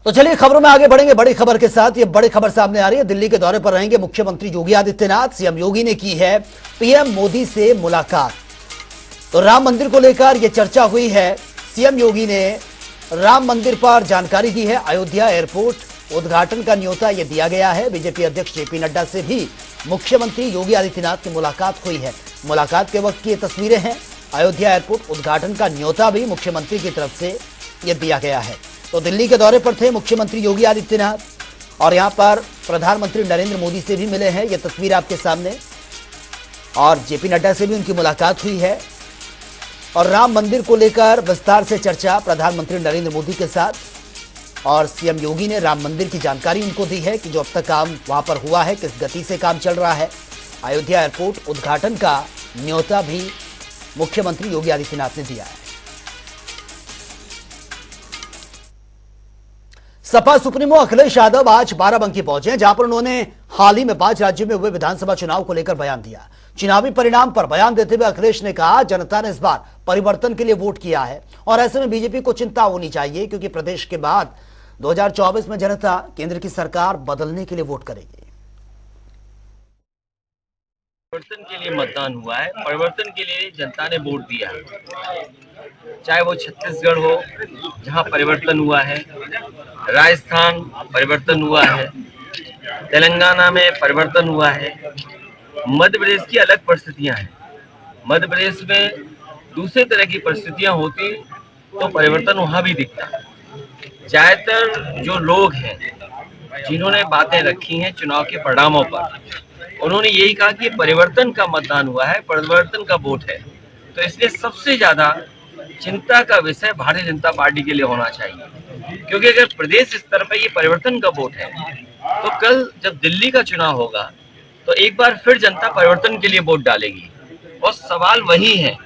तो चलिए खबरों में आगे बढ़ेंगे बड़ी खबर के साथ। ये बड़ी खबर सामने आ रही है, दिल्ली के दौरे पर रहेंगे मुख्यमंत्री योगी आदित्यनाथ। सीएम योगी ने की है पीएम मोदी से मुलाकात। तो राम मंदिर को लेकर यह चर्चा हुई है। सीएम योगी ने राम मंदिर पर जानकारी दी है। अयोध्या एयरपोर्ट उद्घाटन का न्योता यह दिया गया है। बीजेपी अध्यक्ष जेपी नड्डा से भी मुख्यमंत्री योगी आदित्यनाथ की मुलाकात हुई है। मुलाकात के वक्त की ये तस्वीरें हैं। अयोध्या एयरपोर्ट उद्घाटन का न्योता भी मुख्यमंत्री की तरफ से यह दिया गया है। तो दिल्ली के दौरे पर थे मुख्यमंत्री योगी आदित्यनाथ और यहां पर प्रधानमंत्री नरेंद्र मोदी से भी मिले हैं। यह तस्वीर आपके सामने, और जेपी नड्डा से भी उनकी मुलाकात हुई है और राम मंदिर को लेकर विस्तार से चर्चा प्रधानमंत्री नरेंद्र मोदी के साथ। और सीएम योगी ने राम मंदिर की जानकारी उनको दी है कि जो अब तक काम वहां पर हुआ है, किस गति से काम चल रहा है। अयोध्या एयरपोर्ट उद्घाटन का न्योता भी मुख्यमंत्री योगी आदित्यनाथ ने दिया है। सपा सुप्रीमो अखिलेश यादव आज बाराबंकी पहुंचे हैं, जहां पर उन्होंने हाल ही में 5 राज्यों में हुए विधानसभा चुनाव को लेकर बयान दिया। चुनावी परिणाम पर बयान देते हुए अखिलेश ने कहा, जनता ने इस बार परिवर्तन के लिए वोट किया है और ऐसे में बीजेपी को चिंता होनी चाहिए, क्योंकि प्रदेश के बाद 2024 में जनता केंद्र की सरकार बदलने के लिए वोट करेगी। परिवर्तन के लिए मतदान हुआ है, परिवर्तन के लिए जनता ने वोट दिया है। चाहे वो छत्तीसगढ़ हो जहां परिवर्तन हुआ है, राजस्थान परिवर्तन हुआ है, तेलंगाना में परिवर्तन हुआ है, मध्य प्रदेश की अलग परिस्थितियां हैं। मध्य प्रदेश में दूसरे तरह की परिस्थितियां होती तो परिवर्तन वहां भी दिखता। ज्यादातर जो लोग हैं जिन्होंने बातें रखी हैं चुनाव के परिणामों पर, उन्होंने यही कहा कि परिवर्तन का मतदान हुआ है, परिवर्तन का वोट है। तो इसलिए सबसे ज्यादा चिंता का विषय भारतीय जनता पार्टी के लिए होना चाहिए, क्योंकि अगर प्रदेश स्तर पर ये परिवर्तन का वोट है तो कल जब दिल्ली का चुनाव होगा तो एक बार फिर जनता परिवर्तन के लिए वोट डालेगी। और सवाल वही है,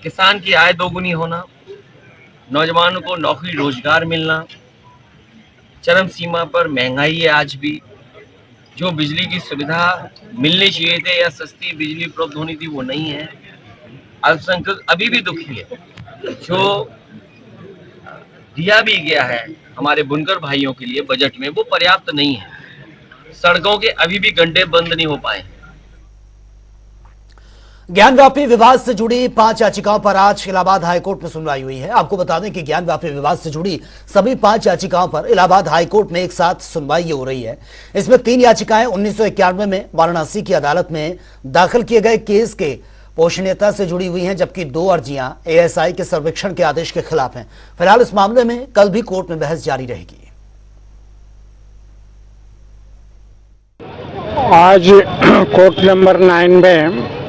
किसान की आय दोगुनी होना, नौजवानों को नौकरी रोजगार मिलना, चरम सीमा पर महंगाई है आज भी, जो बिजली की सुविधा मिलनी चाहिए थे या सस्ती बिजली उपलब्ध होनी थी वो नहीं है, अल्पसंख्यक अभी भी दुखी है, जो दिया भी गया है हमारे बुनकर भाइयों के लिए बजट में वो पर्याप्त नहीं है, सड़कों के अभी भी गड्ढे बंद नहीं हो पाए। ज्ञानव्यापी विवाद से जुड़ी 5 याचिकाओं पर आज इलाहाबाद हाईकोर्ट में सुनवाई हुई है। आपको बता दें कि ज्ञानव्यापी विवाद से जुड़ी सभी 5 याचिकाओं पर इलाहाबाद हाईकोर्ट में एक साथ सुनवाई हो रही है। इसमें 3 याचिकाएं 1991 में वाराणसी की अदालत में दाखिल किए गए केस के पोषणीयता से जुड़ी हुई हैं, जबकि 2 अर्जियां एएसआई के सर्वेक्षण के आदेश के खिलाफ हैं। फिलहाल इस मामले में कल भी कोर्ट में बहस जारी रहेगी। आज कोर्ट नंबर 9 में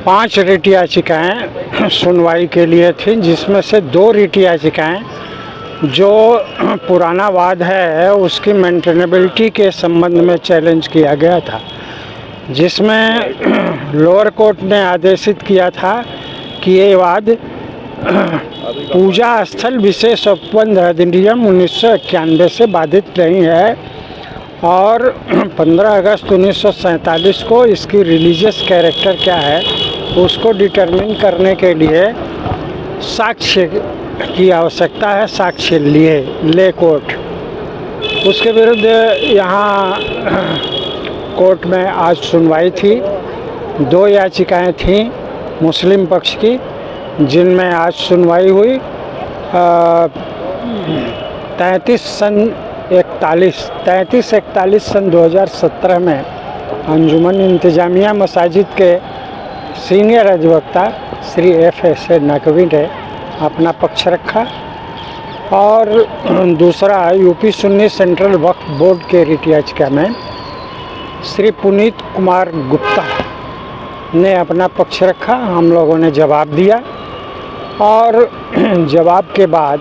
5 रिट याचिकाएँ सुनवाई के लिए थी, जिसमें से 2 रिट याचिकाएँ जो पुराना वाद है उसकी मेंटेनेबिलिटी के संबंध में चैलेंज किया गया था, जिसमें लोअर कोर्ट ने आदेशित किया था कि ये वाद पूजा स्थल विशेष उपबंध अधिनियम 1991 से बाधित नहीं है और 15 अगस्त 1947 को इसकी रिलीजियस कैरेक्टर क्या है उसको डिटरमिन करने के लिए साक्ष्य की आवश्यकता है, साक्ष्य ले कोर्ट। उसके विरुद्ध यहाँ कोर्ट में आज सुनवाई थी। 2 याचिकाएं थीं मुस्लिम पक्ष की, जिनमें आज सुनवाई हुई। 33/41 सन 2017 में अंजुमन इंतजामिया मसाजिद के सीनियर अधिवक्ता श्री FSA नकवी ने अपना पक्ष रखा और दूसरा यूपी सुन्नी सेंट्रल वक्फ बोर्ड के रिट याचिका में श्री पुनीत कुमार गुप्ता ने अपना पक्ष रखा। हम लोगों ने जवाब दिया और जवाब के बाद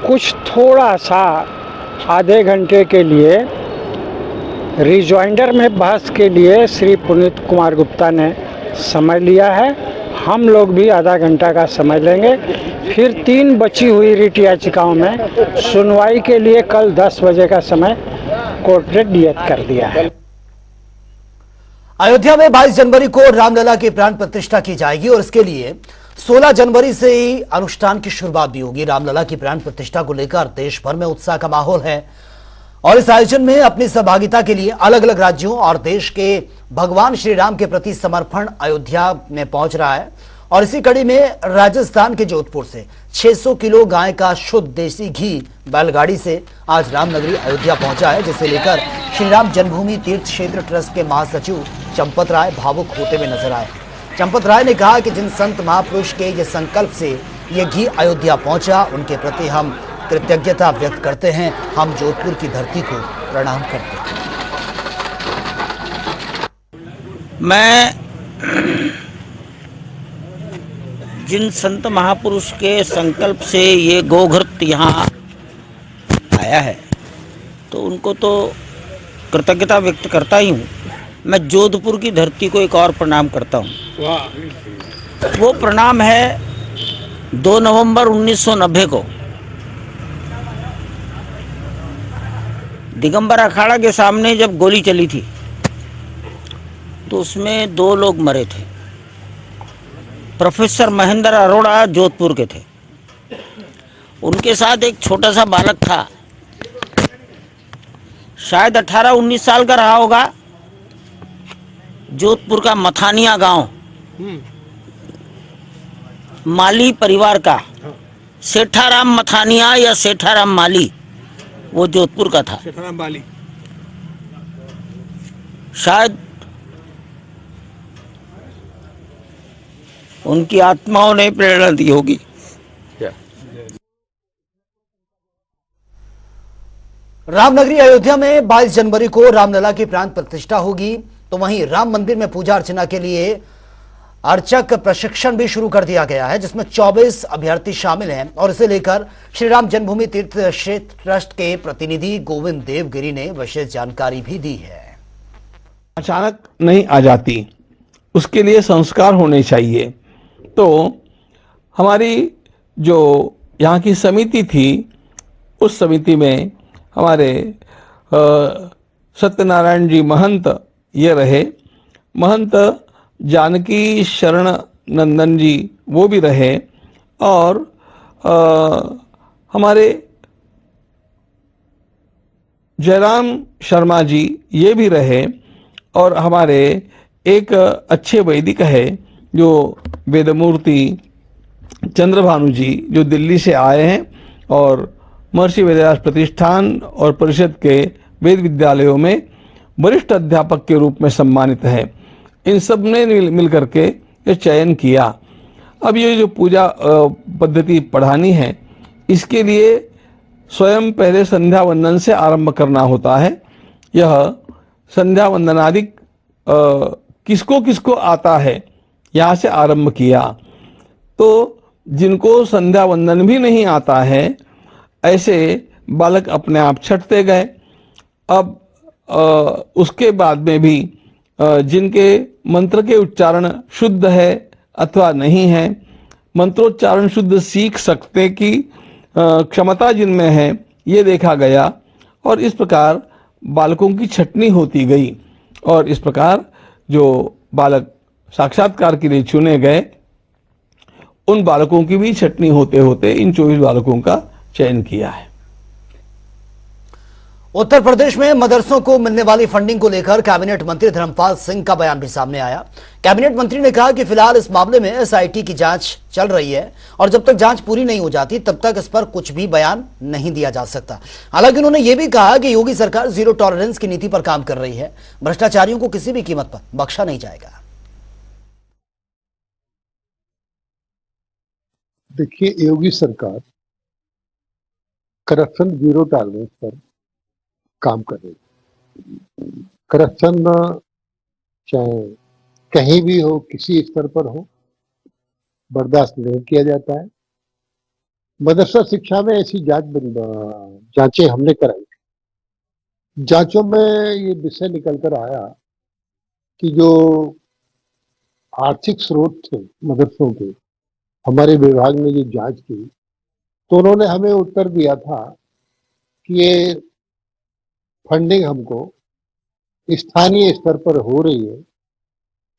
कुछ थोड़ा सा आधे घंटे के लिए रिजॉइंडर में बहस के लिए श्री पुनीत कुमार गुप्ता ने समय लिया है। हम लोग भी आधा घंटा का समय लेंगे। फिर 3 बची हुई रिट याचिकाओं में सुनवाई के लिए कल 10 बजे का समय कोर्ट ने नियत कर दिया है। अयोध्या में 22 जनवरी को रामलला की प्राण प्रतिष्ठा की जाएगी और इसके लिए 16 जनवरी से ही अनुष्ठान की शुरुआत भी होगी। रामलला की प्राण प्रतिष्ठा को लेकर देश भर में उत्साह का माहौल है और इस आयोजन में अपनी सहभागिता के लिए अलग अलग राज्यों और देश के भगवान श्री राम के प्रति समर्पण अयोध्या में पहुंच रहा है। और इसी कड़ी में राजस्थान के जोधपुर से 600 किलो गाय का शुद्ध देसी घी बैलगाड़ी से आज रामनगरी अयोध्या पहुंचा है, जिसे लेकर श्री राम जन्मभूमि तीर्थ क्षेत्र ट्रस्ट के महासचिव चंपत राय भावुक होते हुए नजर आए। चंपत राय ने कहा कि जिन संत महापुरुष के ये संकल्प से ये घी अयोध्या पहुंचा, उनके प्रति हम कृतज्ञता व्यक्त करते हैं। हम जोधपुर की धरती को प्रणाम करते हैं। मैं जिन संत महापुरुष के संकल्प से ये गोघृत यहाँ आया है तो उनको तो कृतज्ञता व्यक्त करता ही हूँ। मैं जोधपुर की धरती को एक और प्रणाम करता हूँ। वो प्रणाम है 2 नवंबर 1990 को दिगंबर अखाड़ा के सामने जब गोली चली थी तो उसमें 2 लोग मरे थे। प्रोफेसर महेंद्र अरोड़ा जोधपुर के थे, उनके साथ एक छोटा सा बालक था, शायद 18-19 साल का रहा होगा। जोधपुर का मथानिया गांव, माली परिवार का सेठाराम मथानिया या सेठाराम माली, वो जोधपुर का था। सेठाराम माली शायद उनकी आत्माओं ने प्रेरणा दी होगी। रामनगरी अयोध्या में 22 जनवरी को रामलला की प्राण प्रतिष्ठा होगी, तो वहीं राम मंदिर में पूजा अर्चना के लिए अर्चक प्रशिक्षण भी शुरू कर दिया गया है, जिसमें 24 अभ्यर्थी शामिल हैं। और इसे लेकर श्री राम जन्मभूमि तीर्थ क्षेत्र ट्रस्ट के प्रतिनिधि गोविंद देवगिरी ने विशेष जानकारी भी दी है। अचानक नहीं आ जाती, उसके लिए संस्कार होने चाहिए। तो हमारी जो यहाँ की समिति थी, उस समिति में हमारे सत्यनारायण जी महंत ये रहे, महंत जानकी शरण नंदन जी वो भी रहे, और हमारे जयराम शर्मा जी ये भी रहे, और हमारे एक अच्छे वैदिक है जो वेदमूर्ति चंद्रभानु जी, जो दिल्ली से आए हैं और महर्षि वेदव्यास प्रतिष्ठान और परिषद के वेद विद्यालयों में वरिष्ठ अध्यापक के रूप में सम्मानित है। इन सब ने मिलकर के ये चयन किया। अब ये जो पूजा पद्धति पढ़ानी है, इसके लिए स्वयं पहले संध्या वंदन से आरंभ करना होता है। यह संध्या वंदनादि किसको किसको आता है, यहाँ से आरंभ किया। तो जिनको संध्या वंदन भी नहीं आता है, ऐसे बालक अपने आप छटते गए। अब उसके बाद में भी जिनके मंत्र के उच्चारण शुद्ध है अथवा नहीं है, मंत्रोच्चारण शुद्ध सीख सकते की क्षमता जिनमें है, ये देखा गया। और इस प्रकार बालकों की छटनी होती गई, और इस प्रकार जो बालक साक्षात्कार के लिए चुने गए, उन बालकों की भी छटनी होते होते इन 24 बालकों का चयन किया है। उत्तर प्रदेश में मदरसों को मिलने वाली फंडिंग को लेकर कैबिनेट मंत्री धर्मपाल सिंह का बयान भी सामने आया। कैबिनेट मंत्री ने कहा कि फिलहाल इस मामले में एसआईटी की जांच चल रही है और जब तक जांच पूरी नहीं हो जाती तब तक इस पर कुछ भी बयान नहीं दिया जा सकता। हालांकि उन्होंने यह भी कहा कि योगी सरकार जीरो टॉलरेंस की नीति पर काम कर रही है, भ्रष्टाचारियों को किसी भी कीमत पर बख्शा नहीं जाएगा। देखिए, योगी सरकार करप्शन जीरो टॉलरेंस पर काम कर रही है। करप्शन चाहे कहीं भी हो, किसी स्तर पर हो, बर्दाश्त नहीं किया जाता है। मदरसा शिक्षा में ऐसी जांचें हमने कराई। जांचों में ये विषय निकल कर आया कि जो आर्थिक स्रोत थे मदरसों के, हमारे विभाग ने ये जांच की तो उन्होंने हमें उत्तर दिया था कि ये फंडिंग हमको स्थानीय स्तर पर हो रही है,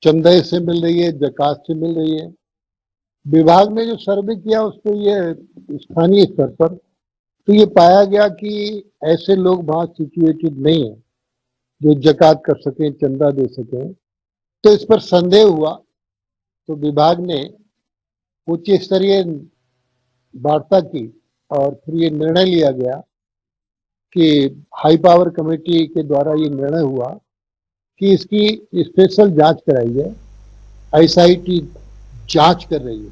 चंदे से मिल रही है, जकात से मिल रही है, विभाग ने जो सर्वे किया उस पर ये स्थानीय स्तर पर तो ये पाया गया कि ऐसे लोग वहां सिचुएटेड नहीं है जो जकात कर सकें, चंदा दे सकें। तो इस पर संदेह हुआ तो विभाग ने उच्च स्तरीय वार्ता की और फिर ये निर्णय लिया गया कि हाई पावर कमेटी के द्वारा ये निर्णय हुआ कि इसकी स्पेशल जांच कराई है। आईएसआईटी जांच कर रही है।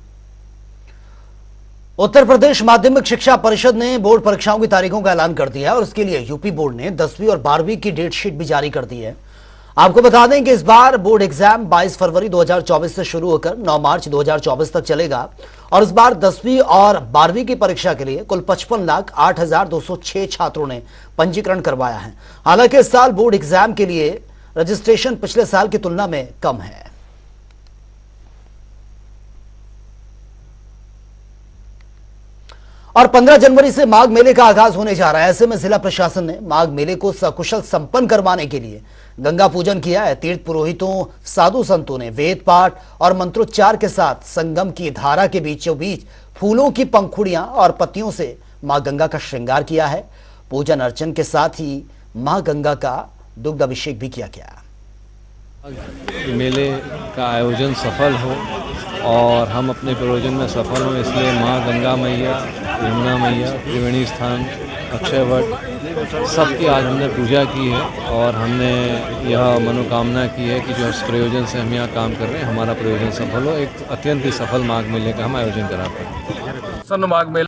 उत्तर प्रदेश माध्यमिक शिक्षा परिषद ने बोर्ड परीक्षाओं की तारीखों का ऐलान कर दिया है और इसके लिए यूपी बोर्ड ने 10वीं और 12वीं की डेट शीट भी जारी कर दी है। आपको बता दें कि इस बार बोर्ड एग्जाम 22 फरवरी 2024 से शुरू होकर 9 मार्च 2024 तक चलेगा और इस बार 10वीं और 12वीं की परीक्षा के लिए कुल 55,08,206 छात्रों ने पंजीकरण करवाया है। हालांकि इस साल बोर्ड एग्जाम के लिए रजिस्ट्रेशन पिछले साल की तुलना में कम है। और 15 जनवरी से माघ मेले का आगाज होने जा रहा है। ऐसे में जिला प्रशासन ने माघ मेले को सकुशल संपन्न करवाने के लिए गंगा पूजन किया है। तीर्थ पुरोहितों, साधु संतों ने वेद पाठ और मंत्रोच्चार के साथ संगम की धारा के बीचों बीच फूलों की पंखुड़ियां और पत्तियों से मां गंगा का श्रृंगार किया है। पूजन अर्चन के साथ ही मां गंगा का दुग्ध अभिषेक भी किया गया। मेले का आयोजन सफल हो और हम अपने प्रयोजन में सफल हों, इसलिए माँ गंगा मैया, यमुना मैया, त्रिवेणी स्थान, अक्षयवट सबकी आज हमने पूजा की है और हमने यह मनोकामना की है कि जो इस प्रयोजन से हम यहाँ काम कर रहे हैं हमारा प्रयोजन सफल हो। एक अत्यंत ही सफल माघ मेले का हम आयोजन करा पाए। माघ मेला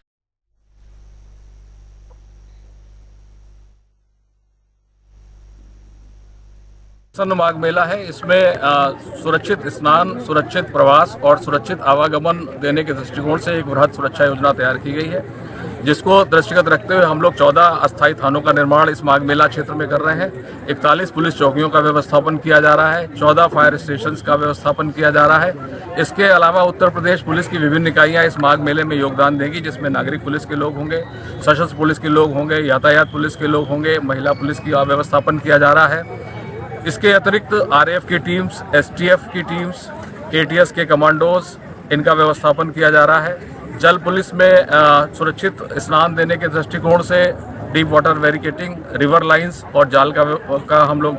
माघ मेला है। इसमें सुरक्षित स्नान, सुरक्षित प्रवास और सुरक्षित आवागमन देने के दृष्टिकोण से एक बृहद सुरक्षा योजना तैयार की गई है, जिसको दृष्टिगत रखते हुए हम लोग 14 अस्थायी थानों का निर्माण इस माघ मेला क्षेत्र में कर रहे हैं। 41 पुलिस चौकियों का व्यवस्थापन किया जा रहा है। 14 फायर स्टेशन का व्यवस्थापन किया जा रहा है। इसके अलावा उत्तर प्रदेश पुलिस की विभिन्न इकाइयाँ इस माघ मेले में योगदान देंगी, जिसमें नागरिक पुलिस के लोग होंगे, सशस्त्र पुलिस के लोग होंगे, यातायात पुलिस के लोग होंगे, महिला पुलिस की व्यवस्थापन किया जा रहा है। इसके अतिरिक्त आरएएफ की टीम्स, एसटीएफ की टीम्स, एटीएस के कमांडोज, इनका व्यवस्थापन किया जा रहा है। जल पुलिस में सुरक्षित स्नान देने के दृष्टिकोण से deep water barricading, river lines और जाल का हम लोग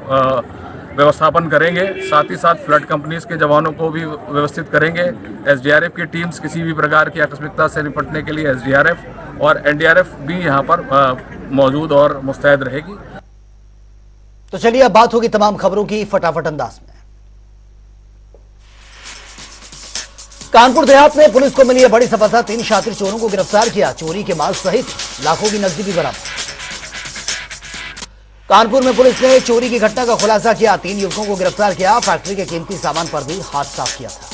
व्यवस्थापन करेंगे। साथ ही साथ फ्लड कंपनीज के जवानों को भी व्यवस्थित करेंगे। एसडीआरएफ की टीम्स किसी भी प्रकार की आकस्मिकता से निपटने के लिए एसडीआरएफ और एनडीआरएफ भी यहाँ पर मौजूद और मुस्तैद रहेगी। तो चलिए अब बात होगी तमाम खबरों की फटाफट अंदाज में। कानपुर देहात में पुलिस को मिली है बड़ी सफलता। 3 शातिर चोरों को गिरफ्तार किया। चोरी के माल सहित लाखों की नकदी भी बरामद। कानपुर में पुलिस ने चोरी की घटना का खुलासा किया। 3 युवकों को गिरफ्तार किया। फैक्ट्री के कीमती सामान पर भी हाथ साफ किया था।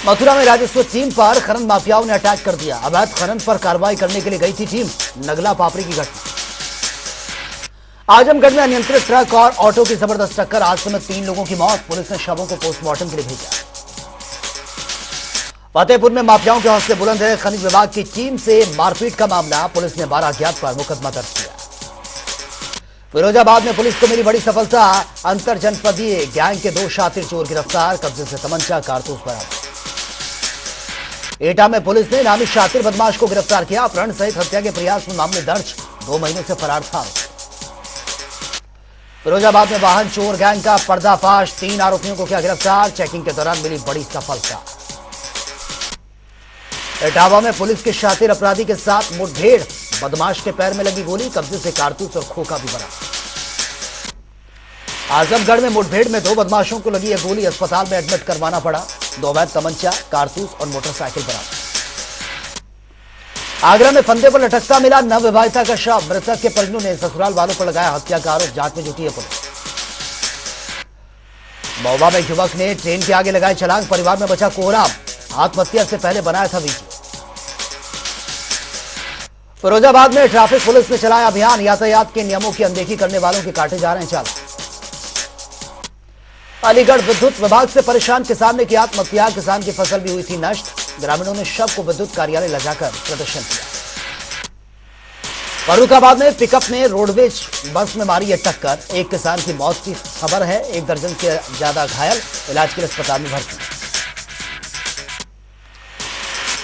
मथुरा में राजस्व टीम पर खनन माफियाओं ने अटैक कर दिया। अवैध खनन पर कार्रवाई करने के लिए गई थी टीम। नगला पापड़ी की घटना। आजमगढ़ में अनियंत्रित ट्रक और ऑटो की जबरदस्त टक्कर, आज समेत 3 लोगों की मौत। पुलिस ने शवों को पोस्टमार्टम के लिए भेजा। फतेहपुर में माफियाओं के हौसले बुलंद है। खनिज विभाग की टीम से मारपीट का मामला, पुलिस ने 12 अज्ञात पर मुकदमा दर्ज किया। फिरोजाबाद में पुलिस को मिली बड़ी सफलता। अंतर जनपदीय गैंग के 2 शातिर चोर गिरफ्तार। कब्जे से तमंचा, कारतूस बरामद। एटा में पुलिस ने नामी शातिर बदमाश को गिरफ्तार किया। अपहरण सहित हत्या के प्रयास में मामले दर्ज। 2 महीनों से फरार था। फिरोजाबाद में वाहन चोर गैंग का पर्दाफाश। 3 आरोपियों को किया गिरफ्तार। चेकिंग के दौरान मिली बड़ी सफलता। इटावा में पुलिस के शातिर अपराधी के साथ मुठभेड़। बदमाश के पैर में लगी गोली। कब्जे से कारतूस और खोखा भी बरामद। आजमगढ़ में मुठभेड़ में 2 बदमाशों को लगी है गोली। अस्पताल में एडमिट करवाना पड़ा। 2 अवैध तमंचा, कारतूस और मोटरसाइकिल बरामद। आगरा में फंदे पर लटकता मिला नवविवाहिता का शव। मृतक के परिजनों ने ससुराल वालों पर लगाया हत्या का आरोप। जांच में जुटी है पुलिस। महुआ में युवक ने ट्रेन के आगे लगाए छलांग। परिवार में बचा कोहराम। आत्महत्या से पहले बनाया था वीडियो। फिरोजाबाद में ट्रैफिक पुलिस ने चलाया अभियान। यातायात के नियमों की अनदेखी करने वालों के काटे जा रहे हैं चालान। अलीगढ़ विद्युत विभाग से परेशान किसान ने की आत्महत्या। किसान की फसल भी हुई थी नष्ट। ग्रामीणों ने शव को विद्युत कार्यालय ले जाकर प्रदर्शन किया। फर्रुखाबाद में पिकअप ने रोडवेज बस में मारी है टक्कर। 1 किसान की मौत की खबर है। 1 दर्जन से ज्यादा घायल, इलाज के लिए अस्पताल में भर्ती।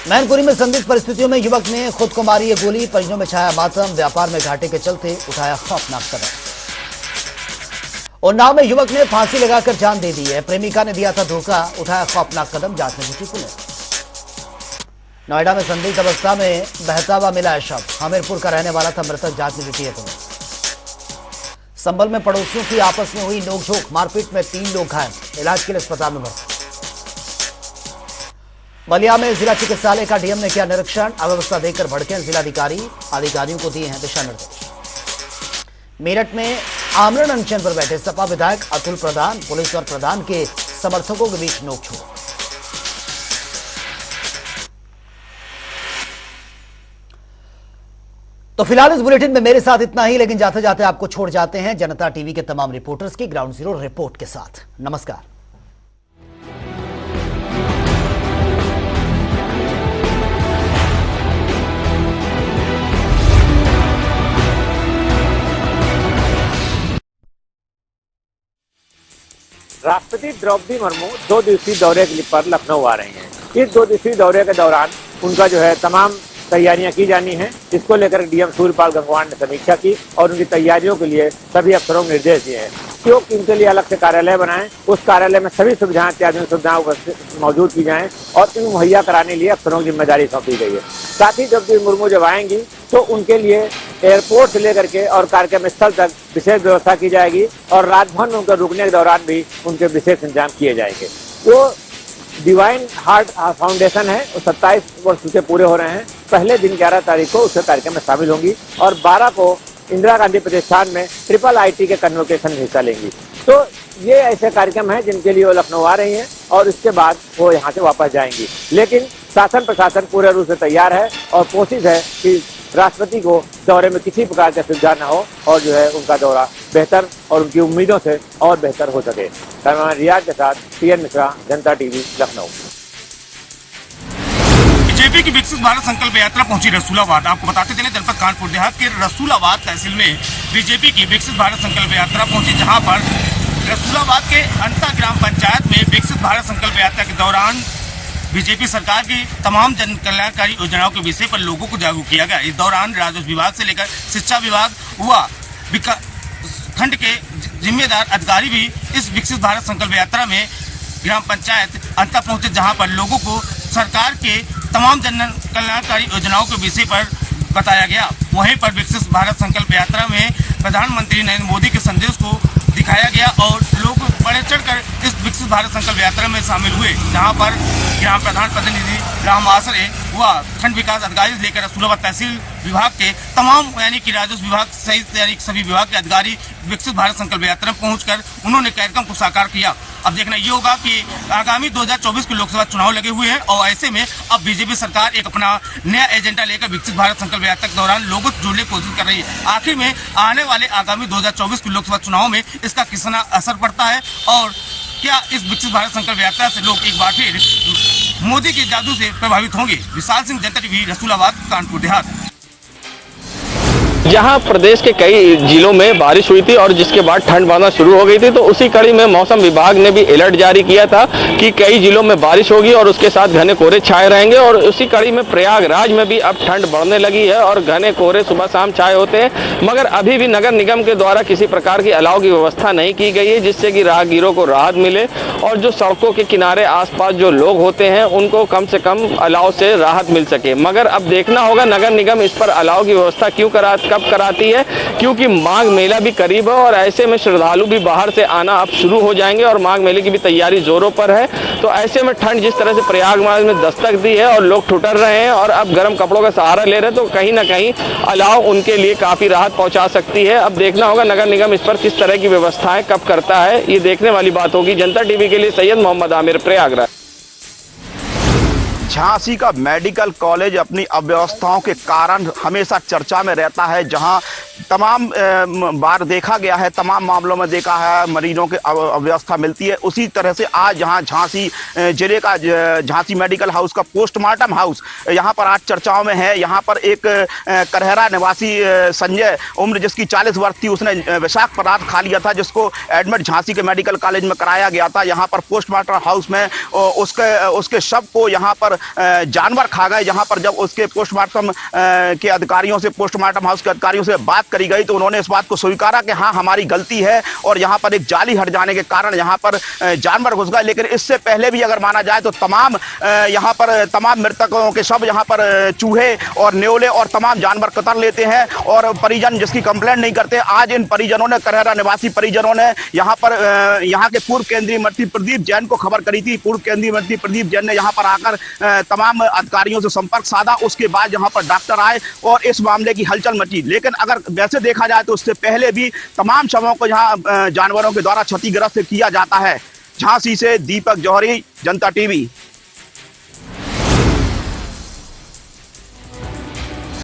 मैनपुरी में संदिग्ध परिस्थितियों में युवक ने खुद को मारी है गोली। परिजनों में छाया मातम। व्यापार में घाटे के चलते उठाया खौफनाक कदम। उन्नाव में युवक ने फांसी लगाकर जान दे दी है। प्रेमिका ने दिया था धोखा, उठाया खौफनाक कदम। जांच में जुटी पुलिस। नोएडा में संदिग्ध अवस्था में बहता हुआ मिला है शव। हमीरपुर का रहने वाला था मृतक। जांच में जुटी है पुलिस। संभल में पड़ोसियों की आपस में हुई नोकझोंक। मारपीट में 3 लोग घायल, इलाज के लिए अस्पताल में भर्ती। बलिया में जिला चिकित्सालय का डीएम ने किया निरीक्षण। अव्यवस्था देखकर भड़के जिलाधिकारी, अधिकारियों को दिए हैं दिशा निर्देश। मेरठ में आमरण अनशन पर बैठे सपा विधायक अतुल प्रधान। पुलिस और प्रधान के समर्थकों के बीच नोकझोंक। तो फिलहाल इस बुलेटिन में मेरे साथ इतना ही, लेकिन जाते जाते आपको छोड़ जाते हैं जनता टीवी के तमाम रिपोर्टर्स की ग्राउंड जीरो रिपोर्ट के साथ। नमस्कार। राष्ट्रपति द्रौपदी मुर्मू 2 दिवसीय दौरे पर लखनऊ आ रही हैं। इस 2 दिवसीय दौरे के दौरान उनका जो है तमाम तैयारियां की जानी है। इसको लेकर डीएम सूर्यपाल गंगवार ने समीक्षा की और उनकी तैयारियों के लिए सभी अफसरों को निर्देश दिए हैं क्यों इनके लिए अलग से कार्यालय बनाएं, उस कार्यालय में सभी सुविधाएं अत्याधुनिक सुविधाएं मौजूद की जाएं और इन मुहैया कराने के लिए अफसरों की जिम्मेदारी सौंपी गई है। साथ ही द्रौपदी मुर्मू जब आएंगी तो उनके लिए एयरपोर्ट से लेकर के और कार्यक्रम स्थल तक विशेष व्यवस्था की जाएगी और राजभवन में उनके रुकने के दौरान भी उनके विशेष इंतजाम किए जाएंगे। वो डिवाइन हार्ट फाउंडेशन है, वो 27 वर्ष से पूरे हो रहे हैं। पहले दिन 11 तारीख को उसके कार्यक्रम में शामिल होंगी और 12 को इंदिरा गांधी प्रतिष्ठान में IIIT के कन्वोकेशन में हिस्सा लेंगी। तो ये ऐसे कार्यक्रम हैं जिनके लिए वो लखनऊ आ रही हैं और इसके बाद वो यहाँ से वापस जाएंगी। लेकिन शासन प्रशासन पूरे रूप से तैयार है और कोशिश है कि राष्ट्रपति को दौरे में किसी प्रकार की असुविधा न हो और जो है उनका दौरा बेहतर और उनकी उम्मीदों से और बेहतर हो सके। कैमरामैन रियाज के साथ PN मिश्रा, जनता टीवी, लखनऊ। बीजेपी की विकसित भारत संकल्प यात्रा पहुंची रसूलाबाद। आपको बताते चले जनपद कानपुर देहात के रसूलाबाद तहसील में बीजेपी की विकसित भारत संकल्प यात्रा पहुंची, जहां पर रसूलाबाद के अंता ग्राम पंचायत में विकसित भारत संकल्प यात्रा के दौरान बीजेपी सरकार की तमाम जन कल्याणकारी योजनाओं के विषय पर लोगों को जागरूक किया गया। इस दौरान राजस्व विभाग से लेकर शिक्षा विभाग व खंड के जिम्मेदार अधिकारी भी इस विकसित भारत संकल्प यात्रा में ग्राम पंचायत अंता पहुंचे, जहां पर लोगों को सरकार के तमाम जन कल्याणकारी योजनाओं के विषय पर बताया गया। वहीं पर विकसित भारत संकल्प यात्रा में प्रधानमंत्री नरेंद्र मोदी के संदेश को दिखाया गया और लोग बढ़ चढ़कर इस विकसित भारत संकल्प यात्रा में शामिल हुए, जहां पर ग्राम प्रधान प्रतिनिधि राम आसरे व खंड विकास अधिकारी से लेकर रसूलाबाद तहसील विभाग के तमाम यानी कि राजस्व विभाग सहित यानी सभी विभाग के अधिकारी विकसित भारत संकल्प यात्रा में पहुंचकर उन्होंने कार्यक्रम को साकार किया। अब देखना ये होगा कि आगामी 2024 के लोकसभा चुनाव लगे हुए हैं और ऐसे में अब बीजेपी सरकार एक अपना नया एजेंडा लेकर विकसित भारत संकल्प यात्रा के दौरान लोगों से जुड़ने की कोशिश कर रही है। आखिर में आने वाले आगामी 2024 के लोकसभा चुनाव में इसका कितना असर पड़ता है और क्या इस विकसित भारत संकल्प यात्रा से लोग एक बार फिर मोदी के जादू से प्रभावित होंगे। विशाल सिंह, जनता टीवी, रसूलाबाद, कानपुर देहात। जहां प्रदेश के कई जिलों में बारिश हुई थी और जिसके बाद ठंड बढ़ना शुरू हो गई थी, तो उसी कड़ी में मौसम विभाग ने भी अलर्ट जारी किया था कि कई जिलों में बारिश होगी और उसके साथ घने कोहरे छाए रहेंगे। और उसी कड़ी में प्रयागराज में भी अब ठंड बढ़ने लगी है और घने कोहरे सुबह शाम छाए होते हैं, मगर अभी भी नगर निगम के द्वारा किसी प्रकार की अलाव की व्यवस्था नहीं की गई है, जिससे कि राहगीरों को राहत मिले और जो सड़कों के किनारे आसपास जो लोग होते हैं उनको कम से कम अलाव से राहत मिल सके। मगर अब देखना होगा नगर निगम इस पर अलाव की व्यवस्था कब कराती है, क्योंकि माघ मेला भी करीब है और ऐसे में श्रद्धालु भी बाहर से आना अब शुरू हो जाएंगे और माघ मेले की भी तैयारी जोरों पर है। तो ऐसे में ठंड जिस तरह से प्रयागराज में दस्तक दी है और लोग ठुठर रहे हैं और अब गर्म कपड़ों का सहारा ले रहे हैं, तो कहीं ना कहीं अलाव उनके लिए काफी राहत पहुंचा सकती है। अब देखना होगा नगर निगम इस पर किस तरह की व्यवस्थाएं कब करता है, ये देखने वाली बात होगी। जनता टीवी के लिए सैयद मोहम्मद आमिर, प्रयागराज। झांसी का मेडिकल कॉलेज अपनी अव्यवस्थाओं के कारण हमेशा चर्चा में रहता है, जहां तमाम बार देखा गया है, तमाम मामलों में देखा है मरीजों की अव्यवस्था मिलती है। उसी तरह से आज यहाँ झांसी जिले का झांसी मेडिकल हाउस का पोस्टमार्टम हाउस यहाँ पर आज चर्चाओं में है। यहाँ पर एक करहरा निवासी संजय, उम्र जिसकी 40 वर्ष थी, उसने विषाक्त पदार्थ खा लिया था, जिसको एडमिट झांसी के मेडिकल कॉलेज में कराया गया था। यहाँ पर पोस्टमार्टम हाउस में उसके शव को यहाँ पर जानवर खा गए। यहाँ पर जब उसके पोस्टमार्टम के अधिकारियों से, पोस्टमार्टम हाउस के अधिकारियों से बात करी गई तो उन्होंने इस बात को स्वीकारा कि हाँ हमारी गलती है और यहाँ पर एक जाली हट जाने के कारण यहाँ पर जानवर घुस गए। लेकिन इससे पहले भी अगर माना जाए तो यहाँ पर तमाम मृतकों के शव यहाँ पर चूहे और न्योले और तमाम जानवर कतर लेते हैं और परिजन जिसकी कंप्लेंट नहीं करते। आज इन परिजनों ने, करहरा निवासी परिजनों ने यहाँ के पूर्व केंद्रीय मंत्री प्रदीप जैन को खबर करी थी। पूर्व केंद्रीय मंत्री प्रदीप जैन ने यहाँ पर आकर तमाम अधिकारियों से संपर्क साधा। उसके बाद यहाँ पर डॉक्टर आए और इस मामले की हलचल मची। लेकिन अगर वैसे देखा जाए तो उससे पहले भी तमाम शवों को यहाँ जानवरों के द्वारा क्षतिग्रस्त किया जाता है। झांसी से दीपक जौहरी, जनता टीवी।